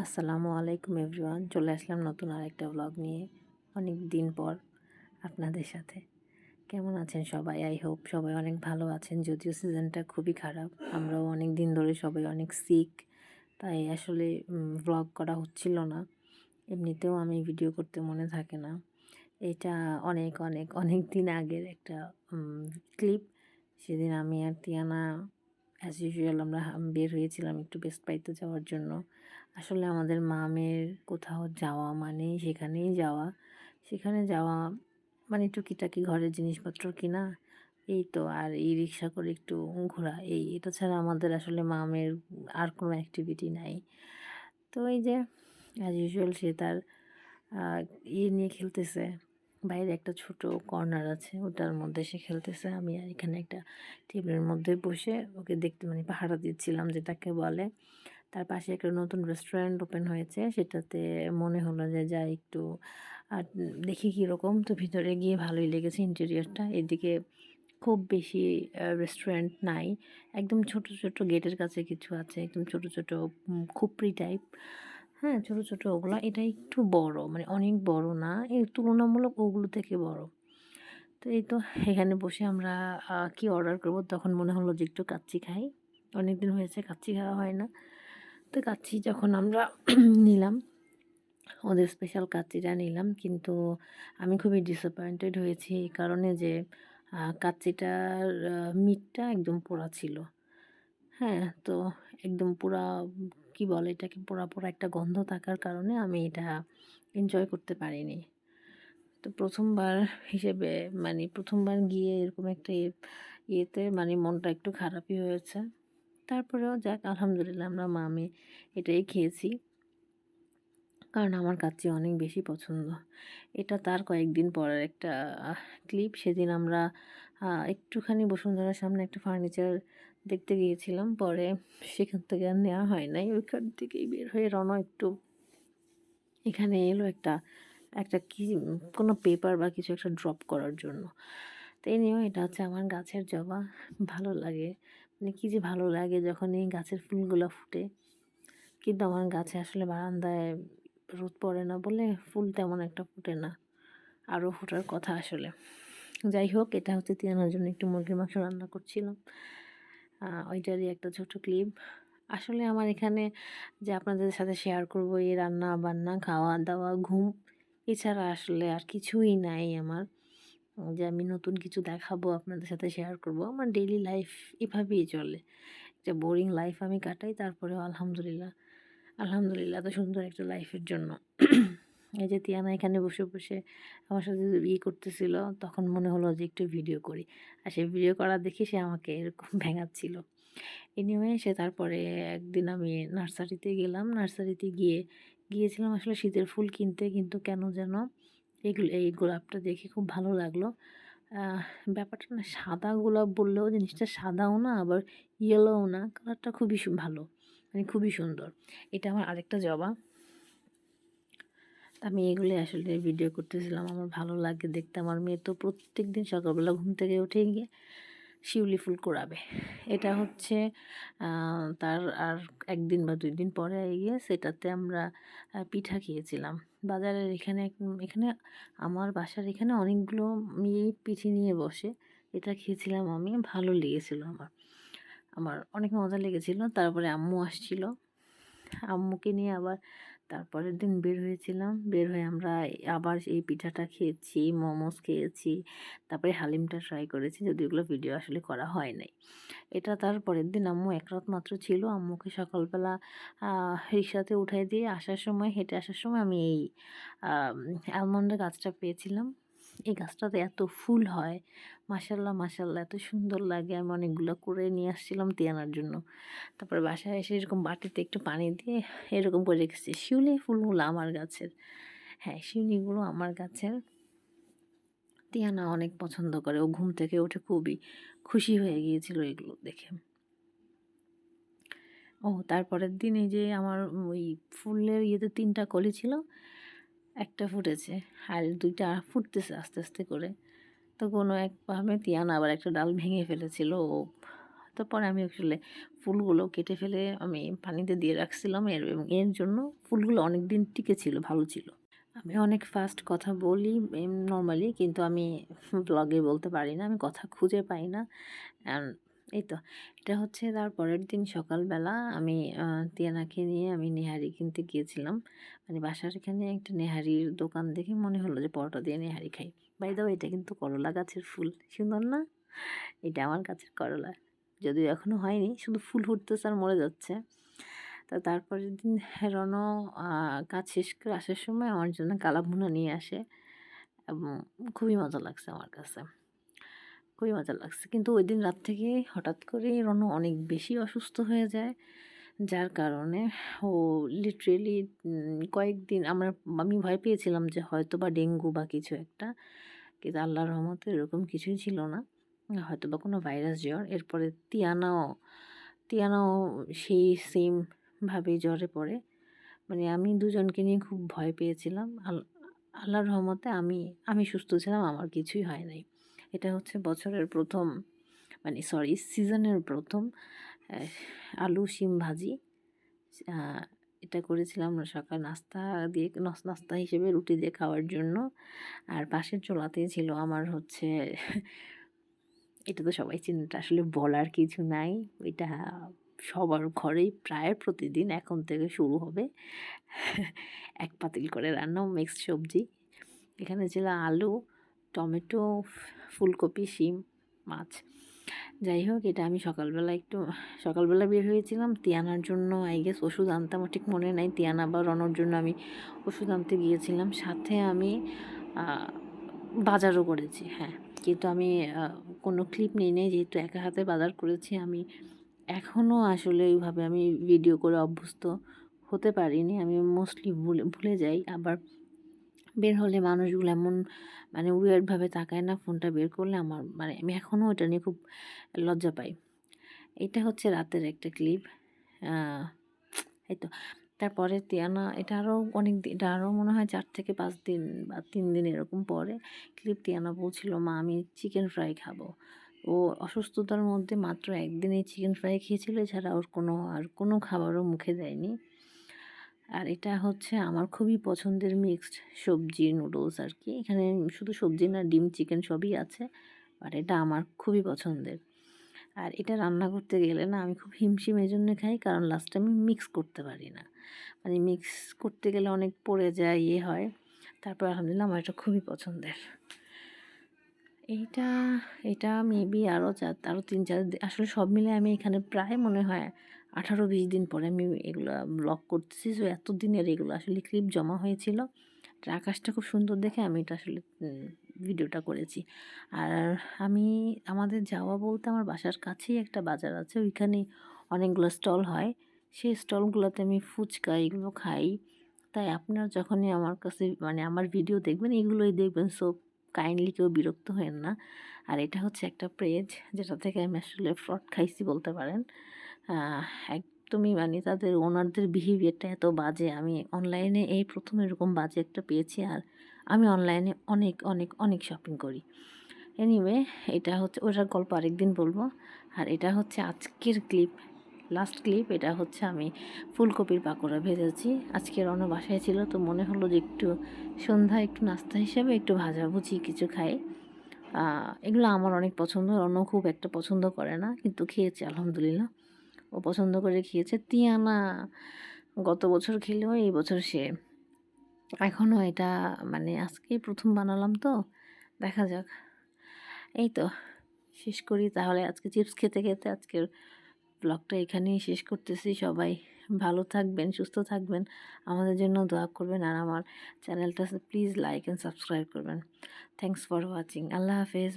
আসসালামু আলাইকুম এভরিওয়ান, চলে আসলাম নতুন আরেকটা ব্লগ নিয়ে অনেক দিন পর আপনাদের সাথে। কেমন আছেন সবাই? আই হোপ সবাই অনেক ভালো আছেন। যদিও সিজনটা খুবই খারাপ, আমরাও অনেক দিন ধরে সবাই অনেক সিক, তাই আসলে ব্লগ করা হচ্ছিল না। এমনিতেও আমি ভিডিও করতে মনে থাকে না। এটা অনেক অনেক অনেক দিন আগের একটা ক্লিপ। সেদিন আমি আর তিয়ানা অ্যাজ ইউজুয়াল আমরা বের হয়েছিলাম একটু বেস্ট বাইতে যাওয়ার জন্য। আসলে আমাদের মামের কোথাও যাওয়া মানে সেখানেই যাওয়া, সেখানে যাওয়া মানে টুকিটাকি ঘরের জিনিসপত্র কিনা, এই তো। আর এই রিক্সা করে একটু ঘোরা, এটা ছাড়া আমাদের আসলে মামের আর কোনো অ্যাক্টিভিটি নাই। তো এই যে অ্যাজ ইউজুয়াল সে তার নিয়ে খেলতেছে। বাইরে একটা ছোট কর্নার আছে, ওটার মধ্যে সে খেলতেছে। আমি আর এখানে একটা টেবিলের মধ্যে বসে ওকে দেখতে মানে পাহারা দিচ্ছিলাম যেটাকে বলে। তার পাশে একটা নতুন রেস্টুরেন্ট ওপেন হয়েছে, সেটাতে মনে হলো যে যাই একটু আর দেখি কীরকম। তো ভিতরে গিয়ে ভালোই লেগেছে ইন্টেরিয়রটা। এদিকে খুব বেশি রেস্টুরেন্ট নাই, একদম ছোট ছোট গেটের কাছে কিছু আছে, একদম ছোট ছোট খুপড়ি টাইপ। হ্যাঁ, ছোট ছোট ওগুলা। এটা একটু বড়, মানে অনেক বড় না, এর তুলনামূলক ওগুলো থেকে বড়। তো এই তো এখানে বসে আমরা কি অর্ডার করব, তখন মনে হলো যে একটু কাচ্চি খাই। অনেক দিন হয়েছে কাচ্চি খাওয়া হয় না। তো কাচ্চি যখন আমরা নিলাম, ওদের স্পেশাল কাচ্চিটা নিলাম, কিন্তু আমি খুবই ডিসঅ্যাপয়েন্টেড হয়েছি এই কারণে যে কাচ্চিটার মিটটা একদম পোড়া ছিল। হ্যাঁ, তো একদম পুরা কি বলে এটাকে, পোড়া পোড়া একটা গন্ধ থাকার কারণে আমি এটা এনজয় করতে পারিনি। তো প্রথমবার হিসেবে মানে প্রথমবার গিয়ে এরকম একটা ইয়েতে মানে মনটা একটু খারাপই হয়েছে। তারপরেও যাক, আলহামদুলিল্লাহ আমরা মা-মেয়ে এটাই খেয়েছি, কারণ আমার কাচ্চি অনেক বেশি পছন্দ। এটা তার কয়েকদিন পরের একটা ক্লিপ। সেদিন আমরা একটুখানি বসুন্ধরার সামনে একটা ফার্নিচার দেখতে গিয়েছিলাম, পরে সেখান থেকে আর নেওয়া হয় নাই। ওইখান থেকেই বের হয়ে রওনা একটু এখানে এলো একটা একটা কি কোনো পেপার বা কিছু একটা ড্রপ করার জন্য। তো এনিও এটা হচ্ছে আমার গাছের জবা। ভালো লাগে, মানে কী যে ভালো লাগে যখন এই গাছের ফুলগুলো ফুটে। কিন্তু আমার গাছে আসলে বারান্দায় রোদ পড়ে না বলে ফুল তেমন একটা ফোটে না, আরও ফোটার কথা আসলে। যাই হোক, এটা হচ্ছে তিয়ানার জন্য একটু মুরগির মাংস রান্না করছিলাম, ওইটারই একটা ছোট ক্লিপ। আসলে আমার এখানে যে আপনাদের সাথে শেয়ার করব এই রান্না বান্না খাওয়া দাওয়া ঘুম, এছাড়া আসলে আর কিছুই নাই আমার যে আমি নতুন কিছু দেখাবো আপনাদের সাথে শেয়ার করব। আমার ডেইলি লাইফ এভাবেই চলে, একটা বোরিং লাইফ আমি কাটাই। তারপরেও আলহামদুলিল্লাহ, আলহামদুলিল্লাহ এত সুন্দর একটা লাইফের জন্য। এই যে তিয়ানা এখানে বসে বসে আমার সাথে করতেছিল, তখন মনে হলো যে একটু ভিডিও করি। আর সে ভিডিও করা দেখে সে আমাকে এরকম ভেঙাচ্ছিল। এনিওয়ে সে তারপরে একদিন আমি নার্সারিতে গেলাম। নার্সারিতে গিয়েছিলাম আসলে শীতের ফুল কিনতে, কিন্তু কেন যেন এই গোলাপটা দেখে খুব ভালো লাগলো। আহ ব্যাপারটা না সাদা গোলাপ বললেও জিনিসটা সাদাও না আবার ইয়েলোও না, কালারটা খুবই ভালো, মানে খুবই সুন্দর। এটা আমার আরেকটা জবা। আমি এগুলি আসলে ভিডিও করতেছিলাম, আমার ভালো লাগে দেখতে। আমার মেয়ে তো প্রত্যেকদিন সকালবেলা ঘুম থেকে উঠে গিয়ে শিউলি ফুল কুড়াবে। এটা হচ্ছে তার আর ১ দিন বা ২ দিন পরে গিয়ে সেটাতে আমরা পিঠা খেয়েছিলাম। বাজারের এখানে আমার বাসার এখানে অনেকগুলো মেয়ে পিঠে নিয়ে বসে। এটা খেয়েছিলাম আমি, ভালো লেগেছিল আমার। আমার অনেক মজা লেগেছিল। তারপরে আম্মু আসছিল। আম্মুকে নিয়ে আবার তারপরের দিন বের হয়েছিলাম। বের হয়ে আমরা আবার এই পিঠাটা খেয়েছি, মোমোস খেয়েছি, তারপরে হালিমটা ট্রাই করেছি, যদিও এগুলো ভিডিও আসলে করা হয় নাই। এটা তার পরের দিন আম্মু এক রাত মাত্র ছিল। আম্মুকে সকালবেলা রিক্সাতে উঠাই দিয়ে আসার সময়, হেঁটে আসার সময় আমি এই অ্যালমন্ডের গাছটা পেয়েছিলাম। এই গাছটাতে এত ফুল হয়, মাশাআল্লাহ মাশাআল্লাহ এত সুন্দর লাগে। আমি অনেকগুলো করে নিয়ে আসছিলাম তিয়ানার জন্য। তারপরে বাসায় এসে এরকম বাটিতে একটু পানি দিয়ে এরকম করে রেখেছি। শিউলি ফুলগুলো আমার গাছের, হ্যাঁ শিউলিগুলো আমার গাছের। তিয়ানা অনেক পছন্দ করে, ও ঘুম থেকে উঠে খুবই খুশি হয়ে গিয়েছিল এগুলো দেখে। ও তারপরের দিন এই যে আমার ওই ফুলের ইয়েতে ৩টা কলি ছিল, একটা ফুটেছে আর ২টা ফুটতেছে আস্তে আস্তে করে। তো কোনো একভাবে তিয়ানা আবার একটা ডাল ভেঙে ফেলেছিল, ও সপ্তাহ পরে আমি আসলে ফুলগুলো কেটে ফেলে আমি পানিতে দিয়ে রাখছিলাম এবং এর জন্য ফুলগুলো অনেক দিন টিকে ছিল, ভালো ছিল। আমি অনেক ফাস্ট কথা বলি নর্মালি, কিন্তু আমি ব্লগে বলতে পারি না, আমি কথা খুঁজে পাই না। এই তো এটা হচ্ছে তার পরের দিন সকালবেলা আমি তিয়ানাকে নিয়ে আমি নেহারি কিনতে গিয়েছিলাম। মানে বাসার এখানে একটা নেহারির দোকান দেখে মনে হলো যে পরোটা দিয়ে নেহারি খাই। বাই দ্য ওয়ে, এটা কিন্তু করলা গাছের ফুল, সুন্দর না? এটা আমার গাছের করলা, যদিও এখনও হয়নি, শুধু ফুল ফুটতেছে আর মরে যাচ্ছে। তারপরের দিন রনো কাজ শেষ করে আসার সময় আমার জন্য কালাভুনা নিয়ে আসে এবং খুবই মজা লাগছে আমার কাছে, খুবই মজা লাগছে। কিন্তু ওই দিন রাত থেকে হঠাৎ করেই রনো অনেক বেশি অসুস্থ হয়ে যায়, যার কারণে ও লিটারেলি কয়েকদিন আমি ভয় পেয়েছিলাম যে হয়তো বা ডেঙ্গু বা কিছু একটা, কিন্তু আল্লাহর রহমতে এরকম কিছুই ছিল না, হয়তো বা কোনো ভাইরাস জ্বর। এরপরে তিয়ানাও সেই সেমভাবেই জ্বরে পড়ে। মানে আমি দুজনকে নিয়ে খুব ভয় পেয়েছিলাম। আল্লাহর রহমতে আমি সুস্থ ছিলাম, আমার কিছুই হয় নাই। এটা হচ্ছে বছরের প্রথম, মানে সরি সিজনের প্রথম আলু শিম ভাজি। এটা করেছিলাম সকাল নাস্তা দিয়ে, নাস্তা হিসেবে রুটি দিয়ে খাওয়ার জন্য। আর পাশের চুলাতেই ছিল আমার হচ্ছে এটা তো সবাই চিনেন, এটা আসলে বলার কিছু নাই, এটা সবার ঘরেই প্রায় প্রতিদিন এখন থেকে শুরু হবে। এক পাতিল করে রান্না, মিক্সড সবজি। এখানে ছিল আলু, টমেটো, ফুলকপি, শিম, মাছ। যাই হোক, এটা আমি সকালবেলা বের হয়েছিলাম তিয়ানার জন্য, আই গেস ওষুধ আনতে, আমার ঠিক মনে নাই, তিয়ানা বা রনর জন্য আমি ওষুধ আনতে গিয়েছিলাম। সাথে আমি বাজারও করেছি, হ্যাঁ, কিন্তু আমি কোনো ক্লিপ নিই নাই, যেহেতু একা হাতে বাজার করেছি। আমি এখনও আসলে ওইভাবে আমি ভিডিও করে অভ্যস্ত হতে পারিনি, আমি মোস্টলি ভুলে যাই। আবার বের হলে মানুষগুলো এমন মানে উইয়ার্ডভাবে তাকায় না, ফোনটা বের করলে আমার মানে আমি এখনও ওটা নিয়ে খুব লজ্জা পাই। এটা হচ্ছে রাতের একটা ক্লিপ। এই তো তারপরে তিয়ানা, এটা আরও মনে হয় 4 থেকে 5 দিন বা 3 দিন এরকম পরে ক্লিপ। তিয়ানা বলছিল, মা আমি চিকেন ফ্রাই খাবো। ও অসুস্থতার মধ্যে মাত্র একদিনই চিকেন ফ্রাই খেয়েছিল, এছাড়া ওর কোনো খাবারও মুখে দেয়নি। আর এটা হচ্ছে আমার খুবই পছন্দের মিক্সড সবজি নুডলস আর কি। এখানে শুধু সবজি না, ডিম, চিকেন সবই আছে, আর এটা আমার খুবই পছন্দের। আর এটা রান্না করতে গেলে না আমি খুব হিমশিম এজন্য খাই, কারণ লাস্টে আমি মিক্স করতে পারি না। মানে মিক্স করতে গেলে অনেক পড়ে যায়, হয়। তারপর আলহামদুলিল্লাহ আমার এটা খুবই পছন্দের। এইটা এটা মেবি আরও 3-4 দিন, আসলে সব মিলে আমি এখানে প্রায় মনে হয় 18-20 দিন পরে আমি এগুলো ব্লগ করতেছি। সো এত দিনের এগুলো আসলে ক্লিপ জমা হয়েছিল। আকাশটা খুব সুন্দর দেখে আমি এটা আসলে ভিডিওটা করেছি। আর আমাদের যাওয়া বলতে আমার বাসার কাছেই একটা বাজার আছে, ওইখানে অনেকগুলো স্টল হয়। সেই স্টলগুলোতে আমি ফুচকা এগুলো খাই। তাই আপনারা যখনই আমার কাছে মানে আমার ভিডিও দেখবেন, এগুলোই দেখবেন। সো কাইন্ডলি কেউ বিরক্ত হয়েন না। আর এটা হচ্ছে একটা পেজ যেটা থেকে আমি আসলে ফ্রড খাইছি বলতে পারেন। একদমই মানে তাদের ওনারদের বিহেভিয়ারটা এত বাজে, আমি অনলাইনে এই প্রথম এরকম বাজে একটা পেয়েছি। আর আমি অনলাইনে অনেক অনেক অনেক শপিং করি। এনিওয়ে, এটা হচ্ছে ওটার গল্প আরেকদিন বলবো। আর এটা হচ্ছে আজকের ক্লিপ, লাস্ট ক্লিপ। এটা হচ্ছে আমি ফুলকপির পাকোড়া ভেজেছি। আজকে রনো বাসায় ছিল, তো মনে হলো যে একটু সন্ধ্যা একটু নাস্তা হিসেবে একটু ভাজাভুজি কিছু খাই। এগুলো আমার অনেক পছন্দ, রনো খুব একটা পছন্দ করে না, কিন্তু খেয়েছে আলহামদুলিল্লাহ, ও পছন্দ করে খেয়েছে। তিয়ানা গত বছর খেলেও এই বছর সে এখনও এটা মানে আজকেই প্রথম বানালাম, তো দেখা যাক। এই তো শেষ করি তাহলে। আজকে চিপস খেতে খেতে আজকের ব্লগটা এখানেই শেষ করতেছি। সবাই ভালো থাকবেন, সুস্থ থাকবেন, আমাদের জন্য দোয়া করবেন, আর আমার চ্যানেলটা প্লিজ লাইক অ্যান্ড সাবস্ক্রাইব করবেন। Thanks for watching. আল্লাহ হাফেজ।